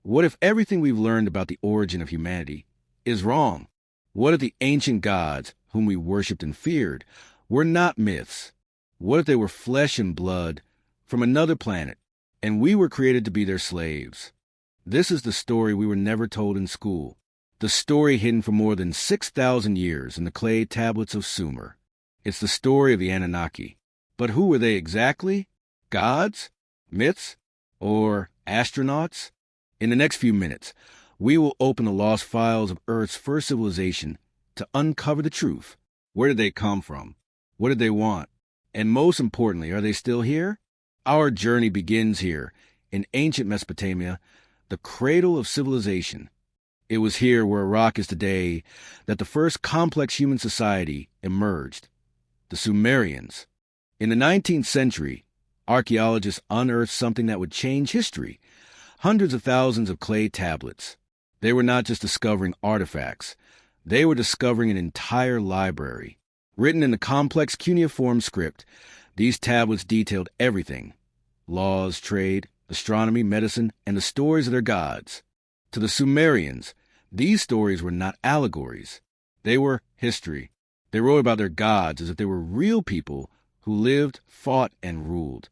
What if everything we've learned about the origin of humanity is wrong? What if the ancient gods, whom we worshipped and feared, were not myths? What if they were flesh and blood from another planet, and we were created to be their slaves? This is the story we were never told in school, the story hidden for more than 6,000 years in the clay tablets of Sumer. It's the story of the Anunnaki. But who were they exactly? Gods? Myths? Or astronauts? In the next few minutes, we will open the lost files of Earth's first civilization to uncover the truth. Where did they come from? What did they want? And most importantly, are they still here? Our journey begins here, in ancient Mesopotamia, the cradle of civilization. It was here where Iraq is today that the first complex human society emerged, the Sumerians. In the 19th century, archaeologists unearthed something that would change history. Hundreds of thousands of clay tablets. They were not just discovering artifacts. They were discovering an entire library. Written in the complex cuneiform script, these tablets detailed everything: laws, trade, astronomy, medicine, and the stories of their gods. To the Sumerians, these stories were not allegories. They were history. They wrote about their gods as if they were real people who lived, fought, and ruled.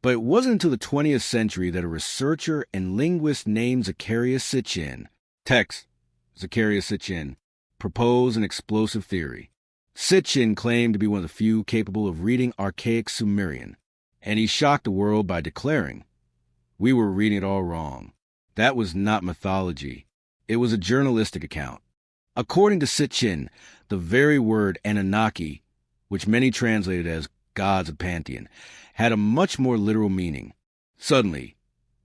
But it wasn't until the 20th century that a researcher and linguist named Zecharia Sitchin, Zecharia Sitchin, proposed an explosive theory. Sitchin claimed to be one of the few capable of reading archaic Sumerian, and he shocked the world by declaring, "We were reading it all wrong. That was not mythology. It was a journalistic account." According to Sitchin, the very word Anunnaki, which many translated as gods of pantheon, had a much more literal meaning. Suddenly,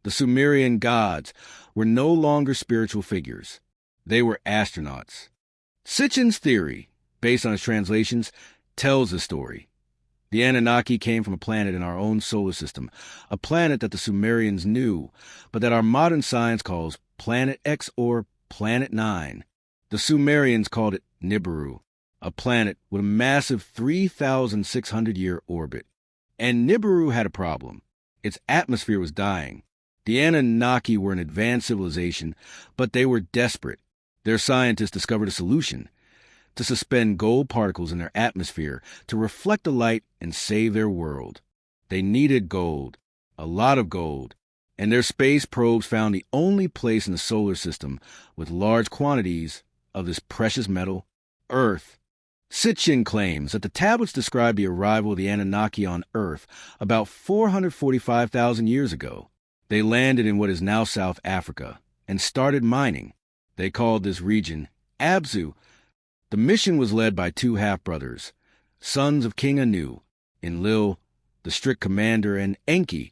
the Sumerian gods were no longer spiritual figures. They were astronauts. Sitchin's theory, based on his translations, tells the story. The Anunnaki came from a planet in our own solar system, a planet that the Sumerians knew, but that our modern science calls Planet X or Planet 9. The Sumerians called it Nibiru, a planet with a massive 3,600-year orbit. And Nibiru had a problem. Its atmosphere was dying. The Anunnaki were an advanced civilization, but they were desperate. Their scientists discovered a solution: to suspend gold particles in their atmosphere to reflect the light and save their world. They needed gold, a lot of gold, and their space probes found the only place in the solar system with large quantities of this precious metal, Earth. Sitchin claims that the tablets describe the arrival of the Anunnaki on Earth about 445,000 years ago. They landed in what is now South Africa and started mining. They called this region Abzu. The mission was led by two half-brothers, sons of King Anu, Enlil, the strict commander, and Enki,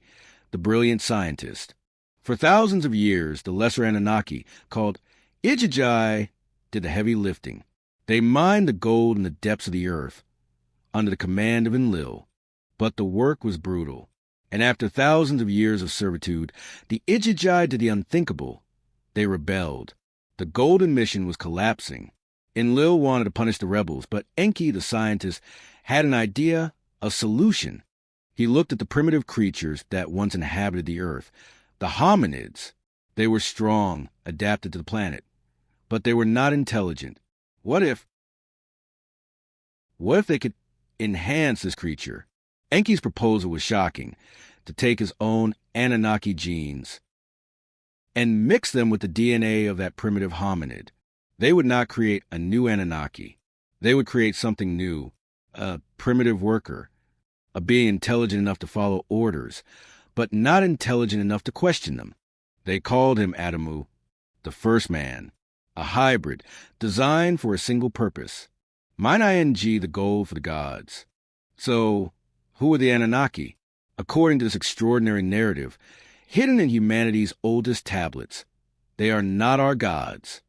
the brilliant scientist. For thousands of years, the lesser Anunnaki, called Igigi, did the heavy lifting. They mined the gold in the depths of the earth, under the command of Enlil. But the work was brutal, and after thousands of years of servitude, the Igigi did the unthinkable. They rebelled. The golden mission was collapsing. Enlil wanted to punish the rebels, but Enki, the scientist, had an idea, a solution. He looked at the primitive creatures that once inhabited the earth, the hominids. They were strong, adapted to the planet, but they were not intelligent. What if they could enhance this creature? Enki's proposal was shocking: to take his own Anunnaki genes and mix them with the DNA of that primitive hominid. They would not create a new Anunnaki. They would create something new, a primitive worker, a being intelligent enough to follow orders, but not intelligent enough to question them. They called him Adamu, the first man, a hybrid designed for a single purpose. Ing the goal for the gods. So, who are the Anunnaki? According to this extraordinary narrative, hidden in humanity's oldest tablets, they are not our gods.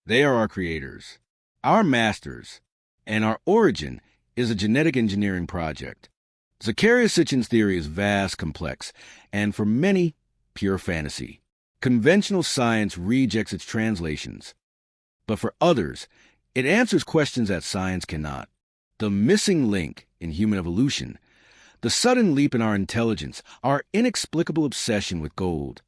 They are our creators, our masters, and our origin is a genetic engineering project. Zecharia Sitchin's theory is vast, complex, and for many, pure fantasy. Conventional science rejects its translations, but for others, it answers questions that science cannot. The missing link in human evolution, the sudden leap in our intelligence, our inexplicable obsession with gold.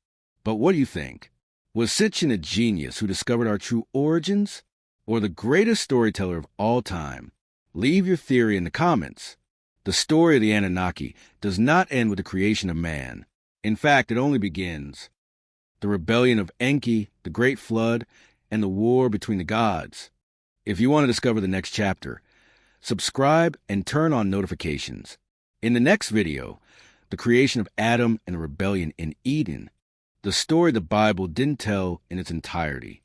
But what do you think? Was Sitchin a genius who discovered our true origins, or the greatest storyteller of all time? Leave your theory in the comments. The story of the Anunnaki does not end with the creation of man. In fact, it only begins. The rebellion of Enki, the Great Flood, and the war between the gods. If you want to discover the next chapter, subscribe and turn on notifications. In the next video, the creation of Adam and the rebellion in Eden, the story the Bible didn't tell in its entirety.